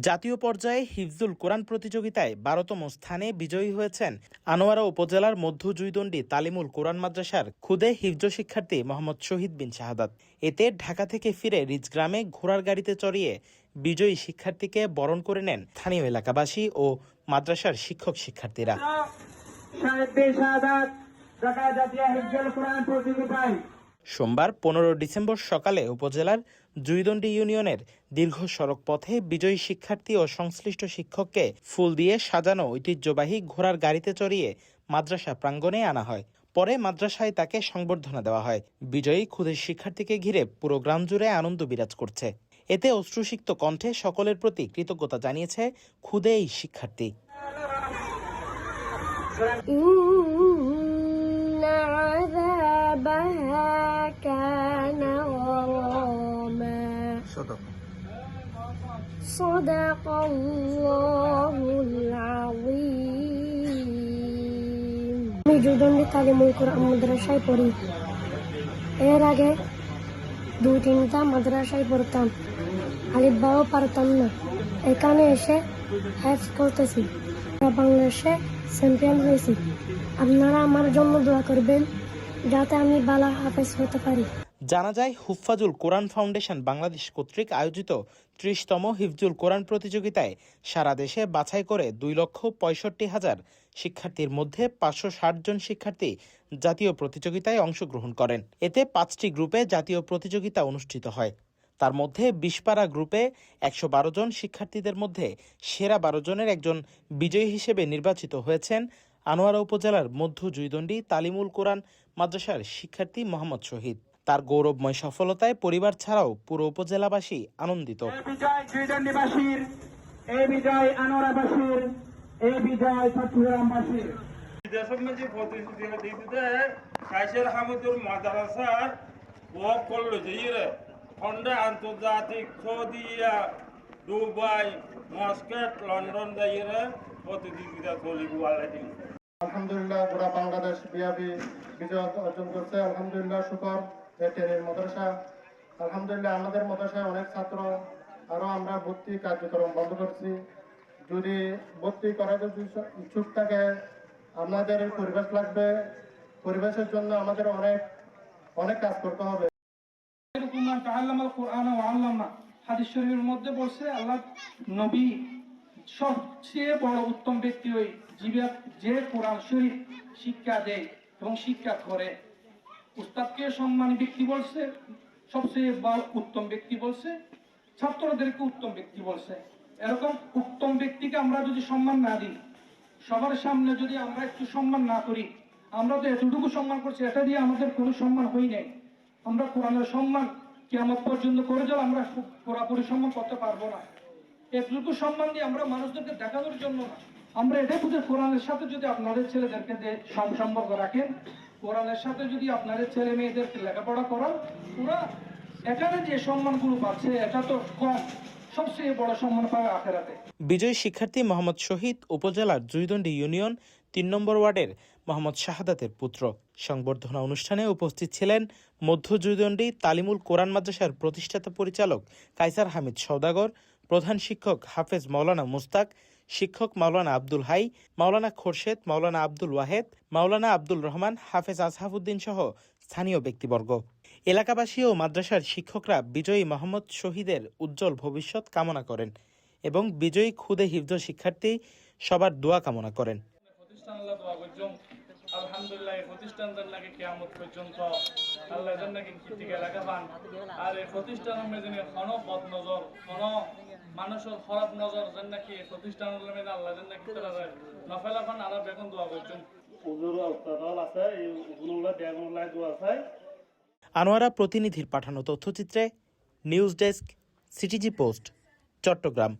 জাতীয় পর্যায়ে হিফজুল কোরআন প্রতিযোগিতায় ১২তম স্থানে বিজয়ী হয়েছেন আনোয়ারা উপজেলার মধ্য জুইদণ্ডী তালিমুল কোরআন মাদ্রাসার খুদে হিফজ শিক্ষার্থী মোহাম্মদ শহীদ বিন শাহাদাত। এতে ঢাকা থেকে ফিরে রিজগ্রামে ঘোড়ার গাড়িতে চড়িয়ে বিজয়ী শিক্ষার্থীকে বরণ করে নেন স্থানীয় এলাকাবাসী ও মাদ্রাসার শিক্ষক শিক্ষার্থীরা। সোমবার ১৫ ডিসেম্বর সকালে উপজেলার জুইদণ্ডী ইউনিয়নের দীর্ঘ সড়ক পথে বিজয়ী শিক্ষার্থী ও সংশ্লিষ্ট শিক্ষককে ফুল দিয়ে সাজানো ঐতিহ্যবাহী ঘোড়ার গাড়িতে চড়িয়ে মাদ্রাসা প্রাঙ্গণে আনা হয়। পরে মাদ্রাসায় তাকে সংবর্ধনা দেওয়া হয়। বিজয়ী ক্ষুদে শিক্ষার্থীকে ঘিরে পুরো গ্রাম জুড়ে আনন্দ বিরাজ করছে। এতে অশ্রুসিক্ত কণ্ঠে সকলের প্রতি কৃতজ্ঞতা জানিয়েছে ক্ষুদে এই শিক্ষার্থী। আমি জুইদণ্ডী তালিমুল কোরআন মাদ্রাসায় পড়ি। এর আগে ২-৩টা মাদ্রাসায় পড়তাম, আলিফ বাও পারতাম না। এখানে এসে হেফজ করতেছি, বাংলাদেশে চ্যাম্পিয়ন হয়েছি। আপনারা আমার জন্য দোয়া করবেন যাতে আমি ভালো হাফেজ হতে পারি। জানা যায়, হুফফাজুল কোরআন ফাউন্ডেশন বাংলাদেশ কর্তৃক আয়োজিত ৩০তম হিফজুল কোরআন প্রতিযোগিতায় সারা দেশে বাছাই করে ২,৬৫,০০০ শিক্ষার্থীর মধ্যে ৫৬০ জন শিক্ষার্থী জাতীয় প্রতিযোগিতায় অংশগ্রহণ করেন। এতে ৫টি গ্রুপে জাতীয় প্রতিযোগিতা অনুষ্ঠিত হয়। তার মধ্যে ২০ পারা গ্রুপে ১১২ জন শিক্ষার্থীদের মধ্যে সেরা ১২ জনের একজন বিজয়ী হিসেবে নির্বাচিত হয়েছেন আনোয়ারা উপজেলার মধ্য জুইদণ্ডী তালিমুল কোরআন মাদ্রাসার শিক্ষার্থী মোহাম্মদ শহীদ। তার গৌরবময় সফলতায় পরিবার ছাড়াও পুরো উপজেলাবাসী আনন্দিত। আন্তর্জাতিক সৌদিয়া, দুবাই, মস্কট, লন্ডন প্রতিযোগিতা চলিব। আলহামদুলিল্লাহ গোটা বাংলাদেশ ব্যাপী বিজয় অর্জন করছে। আলহামদুলিল্লাহ শুকর ভেটেরিনারি মাদ্রাসা। আলহামদুলিল্লাহ আমাদের মাদ্রাসায় অনেক ছাত্র, আরো আমরা ভর্তি কার্যক্রম বন্ধ করছি। যদি ভর্তি করার ইচ্ছুক থাকে, আপনাদের পরিবেশ লাগবে, পরিবেশের জন্য আমাদের অনেক কাজ করতে হবে। হাদিস শরীফের মধ্যে বলছে, আল্লাহ নবী সবচেয়ে বড় উত্তম ব্যক্তি ওই যে কোরআন শরীফ শিক্ষা দেয় এবং শিক্ষা করে। উস্তাদকে সম্মানী ব্যক্তি বলছে, সবচেয়ে উত্তম ব্যক্তি বলছে, ছাত্রদেরকে উত্তম ব্যক্তি বলছে। এরকম উত্তম ব্যক্তিকে আমরা যদি সম্মান না দিই, সবার সামনে যদি আমরা একটু সম্মান না করি, আমরা তো এতটুকু সম্মান করছি, এটা দিয়ে আমাদের কোনো সম্মান হই নাই। আমরা কোরআনের সম্মান কিয়ামত পর্যন্ত করে যাও, আমরা পুরোপুরি সম্মান করতে পারবো না। এতটুকু সম্মান দিয়ে আমরা মানুষদেরকে দেখানোর জন্য না, আমরা এটাই বুঝে কোরআনের সাথে যদি আপনাদের ছেলেদেরকে সম্পর্ক রাখেন, কোরআনের সাথে যদি আপনাদের ছেলে মেয়েদেরকে লেখাপড়া করান, পুরা এখানে যে সম্মানগুলো পাচ্ছে এটা তো কম, সবচেয়ে বড় সম্মান পাবে আখেরাতে। বিজয়ী শিক্ষার্থী মোহাম্মদ শহীদ উপজেলার জুইদণ্ডী ইউনিয়ন ৩ নম্বর ওয়ার্ডের মোহাম্মদ শাহাদাতের পুত্র। সংবর্ধনা অনুষ্ঠানে উপস্থিত ছিলেন মধ্য জুইদণ্ডী তালিমুল কোরআন মাদ্রাসার প্রতিষ্ঠাতা পরিচালক কায়সার হামিদ সওদাগর, প্রধান শিক্ষক হাফেজ মাওলানা মুস্তাক, শিক্ষক মাওলানা আব্দুল হাই, মাওলানা খোরশেদ, মাওলানা আব্দুল ওয়াহেদ, মাওলানা আব্দুল রহমান, হাফেজ আসহাবউদ্দিন সহ স্থানীয় ব্যক্তিবর্গ। এলাকাবাসী ও মাদ্রাসার শিক্ষকরা বিজয়ী মোহাম্মদ শহীদের উজ্জ্বল ভবিষ্যৎ কামনা করেন এবং বিজয়ী ক্ষুদে হিফজ শিক্ষার্থী সবার দোয়া কামনা করেন। আলহামদুলিল্লাহ এই প্রতিষ্ঠানটার নাকি কিয়ামত পর্যন্ত আল্লাহ যেন নাকি কীর্তিকে লাগা পান। আর এই প্রতিষ্ঠানের মধ্যে কোনো বদ নজর, কোনো মানুষের খারাপ নজর যেন নাকি এই প্রতিষ্ঠানের মধ্যে আল্লাহ যেন নাকি তারা নফেলা পান। আর বেগুন দোয়া করছেন আছে এই দোয়া চাই। আনোয়ারা প্রতিনিধির পাঠানো তথ্যচিত্রে news desk, CTG post, Chittagong.